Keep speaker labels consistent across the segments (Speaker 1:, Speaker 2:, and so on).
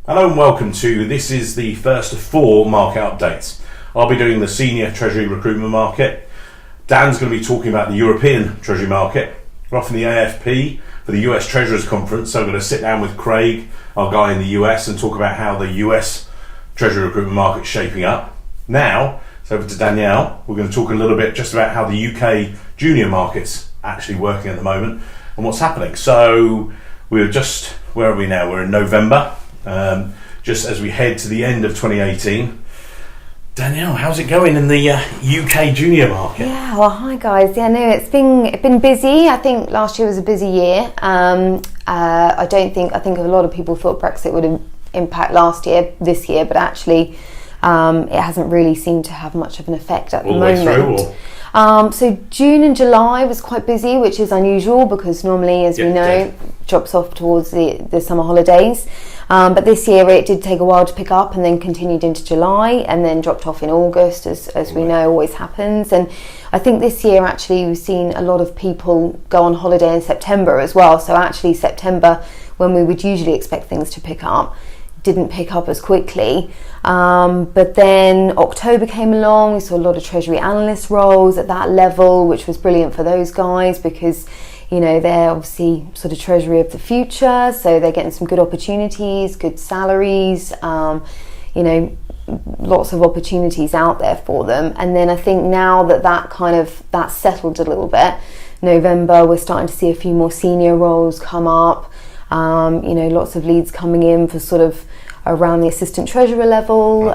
Speaker 1: Hello and welcome to, this is the first of 4 market updates. I'll be doing the senior Treasury recruitment market. Dan's going to be talking about the European Treasury market. We're off in the AFP for the US Treasurers Conference, so I'm going to sit down with Craig, our guy in the US, and talk about how the US Treasury recruitment market's shaping up. Now, it's over to Danielle. We're going to talk a little bit just about how the UK junior market's actually working at the moment and what's happening. So we're just, where are we now? We're in November. Just as we head to the end of 2018. Danielle, how's it going in the UK junior market?
Speaker 2: Yeah, well, hi guys. Yeah, no, it's been busy. I think last year was a busy year. I think a lot of people thought Brexit would impact this year, but actually it hasn't really seemed to have much of an effect at the moment. So June and July was quite busy, which is unusual because normally, as we know, drops off towards the summer holidays. But this year it did take a while to pick up and then continued into July and then dropped off in August, as we know always happens. And I think this year actually we've seen a lot of people go on holiday in September as well. So actually September, when we would usually expect things to pick up, didn't pick up as quickly. But then October came along, we saw a lot of Treasury Analyst roles at that level, which was brilliant for those guys because, you know, they're obviously sort of Treasury of the future, so they're getting some good opportunities, good salaries, lots of opportunities out there for them. And then I think now that's settled a little bit, November, we're starting to see a few more senior roles come up. Lots of leads coming in for sort of around the assistant treasurer level.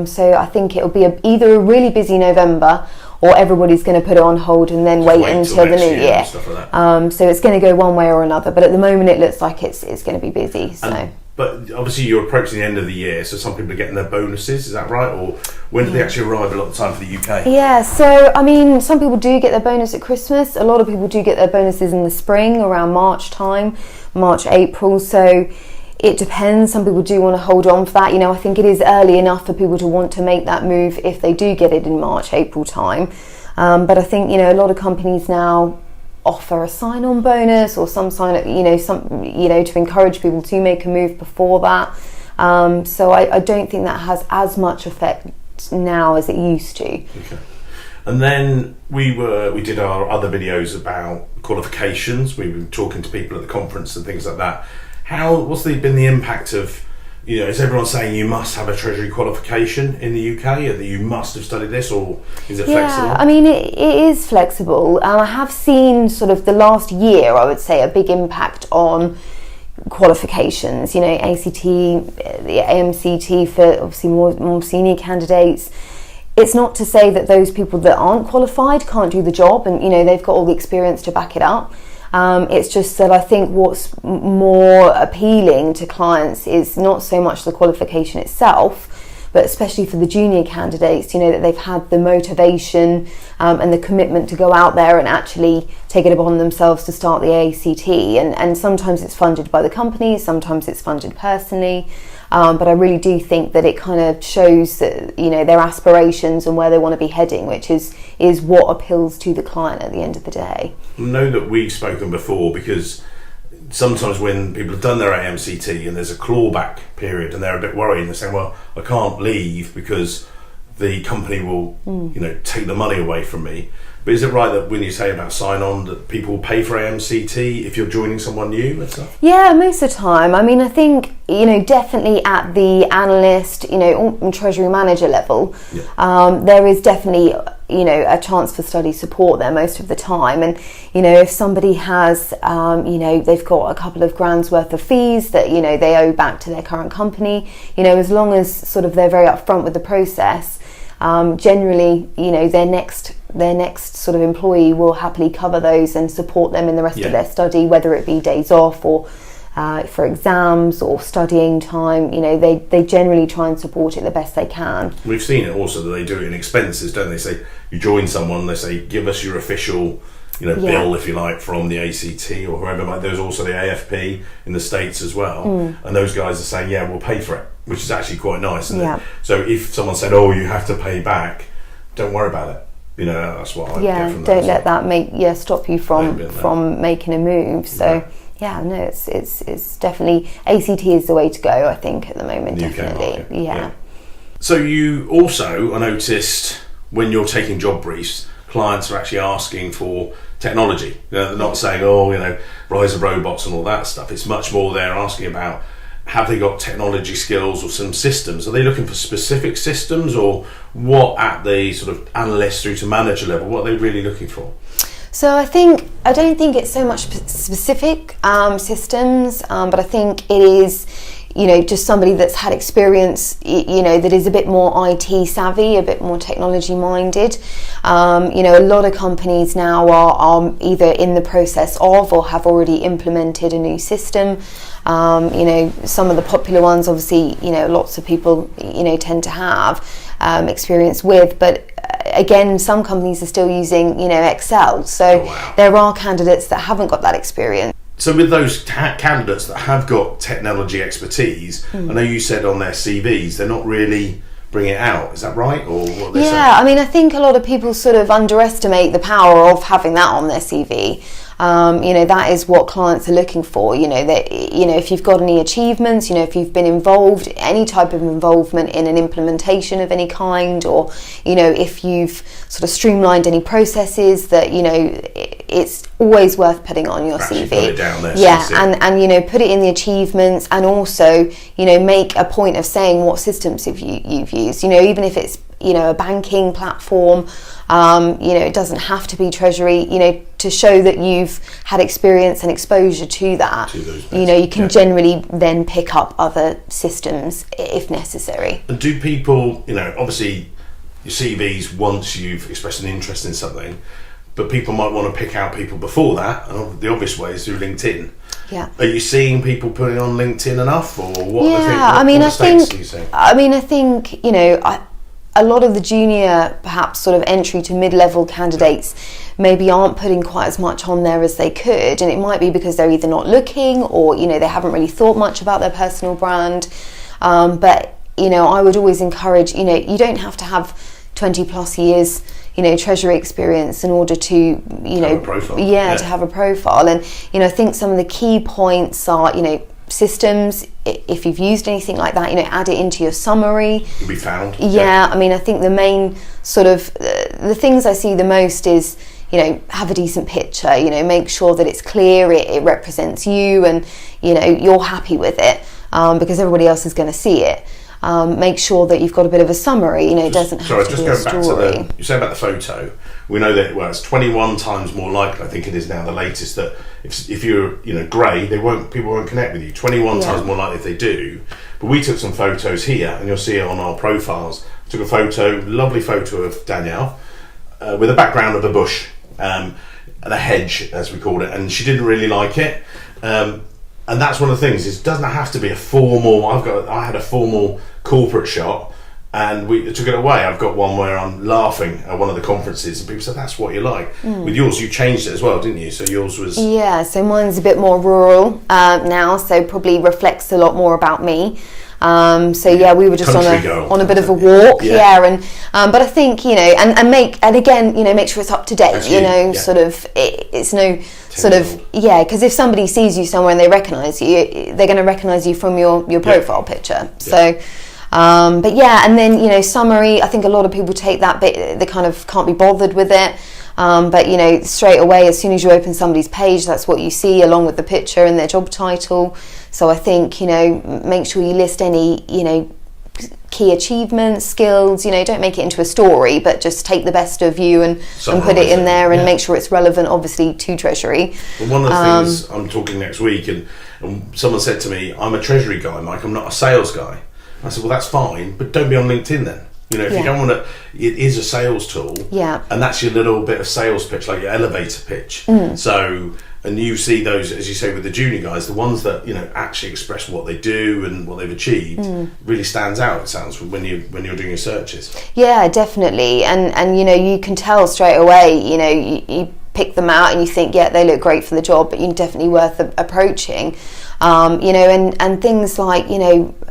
Speaker 2: So I think it'll be either a really busy November or everybody's going to put it on hold and then wait until the new year. So it's going to go one way or another. But at the moment it looks like it's going to be busy. So.
Speaker 1: But obviously you're approaching the end of the year, so some people are getting their bonuses, is that right? Or when do they actually arrive a lot of the time for the UK?
Speaker 2: Yeah, so I mean, some people do get their bonus at Christmas. A lot of people do get their bonuses in the spring, around March time, March, April. So it depends. Some people do want to hold on for that. You know, I think it is early enough for people to want to make that move if they do get it in March, April time. But I think, a lot of companies now offer a sign-on bonus or some to encourage people to make a move before that. So I don't think that has as much effect now as it used to.
Speaker 1: Okay. And then we did our other videos about qualifications. We were talking to people at the conference and things like that. What's been the impact of, is everyone saying you must have a Treasury qualification in the UK, or that you must have studied this, or is it flexible?
Speaker 2: Yeah, I mean, it is flexible. I have seen sort of the last year, I would say, a big impact on qualifications, ACT, the AMCT for obviously more senior candidates. It's not to say that those people that aren't qualified can't do the job and, they've got all the experience to back it up. It's just that I think what's more appealing to clients is not so much the qualification itself, but especially for the junior candidates, that they've had the motivation and the commitment to go out there and actually take it upon themselves to start the ACT. And sometimes it's funded by the company, sometimes it's funded personally. But I really do think that it kind of shows that, their aspirations and where they want to be heading, which is what appeals to the client at the end of the day.
Speaker 1: I know that we've spoken before because sometimes when people have done their AMCT and there's a clawback period and they're a bit worried and they're saying, well, I can't leave because the company will, take the money away from me. But is it right that when you say about sign-on that people will pay for AMCT if you're joining someone new and stuff?
Speaker 2: Yeah, most of the time. I mean, I think, definitely at the analyst, or Treasury manager level, there is definitely, a chance for study support there most of the time. And, if somebody has, they've got a couple of grand's worth of fees that, they owe back to their current company, as long as sort of they're very upfront with the process, generally, their next sort of employee will happily cover those and support them in the rest of their study, whether it be days off or for exams or studying time. They generally try and support it the best they can.
Speaker 1: We've seen it also that they do it in expenses, don't they? Say you join someone, they say give us your official bill, if you like, from the ACT or whoever. There's also the AFP in the States as well, and those guys are saying, we'll pay for it, which is actually quite nice. So if someone said, you have to pay back, don't worry about it. That's what I get from that.
Speaker 2: Don't let that stop you from making a move. So Yeah, no, it's definitely, ACT is the way to go, I think, at the moment,
Speaker 1: UK
Speaker 2: definitely.
Speaker 1: market.
Speaker 2: Yeah.
Speaker 1: So you also, I noticed, when you're taking job briefs, clients are actually asking for technology. They're not saying, rise of robots and all that stuff. It's much more they're asking about, have they got technology skills or some systems? Are they looking for specific systems, or what at the sort of analyst through to manager level, what are they really looking for?
Speaker 2: So I don't think it's so much specific systems, but I think it is, just somebody that's had experience, that is a bit more IT savvy, a bit more technology minded. A lot of companies now are either in the process of or have already implemented a new system. Some of the popular ones, obviously, lots of people, tend to have experience with, but again, some companies are still using, Excel. So there are candidates that haven't got that experience.
Speaker 1: So with those candidates that have got technology expertise, I know you said on their CVs, they're not really bringing it out. Is that right? Or what they say?
Speaker 2: I mean, I think a lot of people sort of underestimate the power of having that on their CV. That is what clients are looking for. If you've got any achievements, if you've been involved, any type of involvement in an implementation of any kind, or if you've sort of streamlined any processes, that it's always worth putting on your CV.
Speaker 1: Put it down there.
Speaker 2: And put it in the achievements, and also make a point of saying what systems you've used. Even if it's a banking platform, it doesn't have to be Treasury. To show that you've had experience and exposure to that, you can generally then pick up other systems if necessary.
Speaker 1: And do people, obviously your CVs, once you've expressed an interest in something, but people might want to pick out people before that, and the obvious way is through LinkedIn.
Speaker 2: Yeah.
Speaker 1: Are you seeing people putting on LinkedIn enough, or what?
Speaker 2: I think a lot of the junior, perhaps sort of entry to mid-level candidates maybe aren't putting quite as much on there as they could, and it might be because they're either not looking, or they haven't really thought much about their personal brand. But I would always encourage, you don't have to have 20 plus years Treasury experience in order to
Speaker 1: have a profile.
Speaker 2: To have a profile. And I think some of the key points are systems. If you've used anything like that, add it into your summary.
Speaker 1: You'll be found.
Speaker 2: I mean, I think the main sort of the things I see the most is have a decent picture. Make sure that it's clear, it represents you, and you're happy with it, because everybody else is going to see it. Make sure that you've got a bit of a summary. It doesn't have to be a story.
Speaker 1: Back to you say about the photo. We know that it's 21 times more likely, I think it is now, the latest, that if you're grey, people won't connect with you. 21 times more likely if they do. But we took some photos here, and you'll see it on our profiles. Took a lovely photo of Danielle with a background of a bush and a hedge, as we called it, and she didn't really like it. And that's one of the things. It doesn't have to be a formal. I had a formal corporate shot, and we took it away. I've got one where I'm laughing at one of the conferences, and people said, "That's what you like." With yours, you changed it as well, didn't you? So yours was
Speaker 2: so mine's a bit more rural now, so probably reflects a lot more about me. We were just on a bit of a walk, but I think make sure it's up to date. It's no sort of because if somebody sees you somewhere and they recognise you, they're going to recognise you from your profile picture. So. And then summary. I think a lot of people take that bit, they kind of can't be bothered with it. But straight away, as soon as you open somebody's page, that's what you see along with the picture and their job title. So I think make sure you list any key achievements, skills. Don't make it into a story, but just take the best of you and put it in there, and make sure it's relevant, obviously, to Treasury.
Speaker 1: Well, one of the things, I'm talking next week, and someone said to me, "I'm a Treasury guy, Mike. I'm not a sales guy." I said, "Well, that's fine, but don't be on LinkedIn then. If you don't want to, it is a sales tool, and that's your little bit of sales pitch, like your elevator pitch. So, and you see those, as you say, with the junior guys, the ones that actually express what they do and what they've achieved really stands out. It sounds when you're doing your searches. Yeah,
Speaker 2: definitely, and you can tell straight away. You pick them out and you think, they look great for the job, but you're definitely worth approaching. And things like,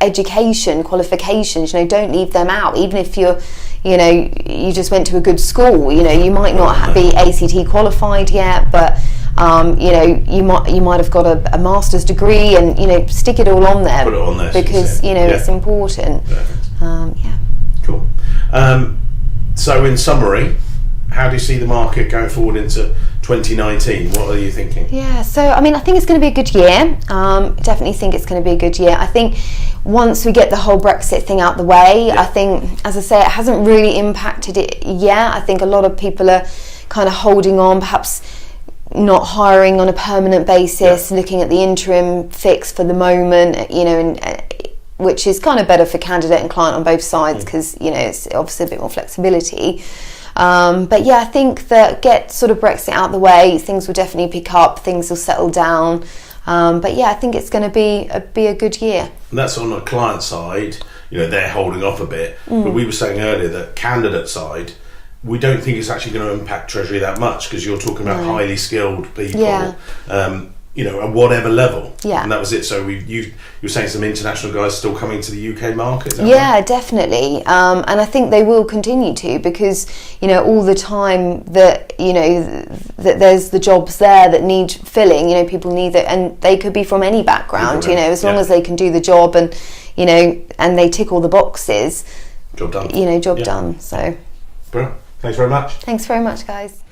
Speaker 2: education, qualifications, don't leave them out. Even if you're, you just went to a good school, you might not be ACT qualified yet, but, You know, you might have got a master's degree, and you know, stick it all on there.
Speaker 1: Put it on there
Speaker 2: because you know it's important. Yeah.
Speaker 1: Cool. So in summary, how do you see the market going forward into 2019? What are you thinking?
Speaker 2: Yeah, so I mean, I think it's going to be a good year. Definitely think it's going to be a good year. I think once we get the whole Brexit thing out the way, I think, as I say, it hasn't really impacted it yet. I think a lot of people are kind of holding on, perhaps not hiring on a permanent basis, looking at the interim fix for the moment, you know, and which is kind of better for candidate and client on both sides, because you know it's obviously a bit more flexibility. But yeah, I think that get sort of Brexit out the way, things will definitely pick up, things will settle down. But yeah, I think it's going to be a good year.
Speaker 1: And that's on the client side, you know, they're holding off a bit. But we were saying earlier that candidate side, we don't think it's actually going to impact Treasury that much, because you're talking about highly skilled people. You know, at whatever level. And that was it. So you were saying some international guys still coming to the UK market? Is that right? Definitely.
Speaker 2: And I think they will continue to, because, you know, all the time that, you know, that there's the jobs there that need filling, you know, people need that, and they could be from any background, you know, as long as they can do the job and, you know, and they tick all the boxes.
Speaker 1: Job done.
Speaker 2: You know, job done. So.
Speaker 1: Brilliant. Thanks very much.
Speaker 2: Thanks very much, guys.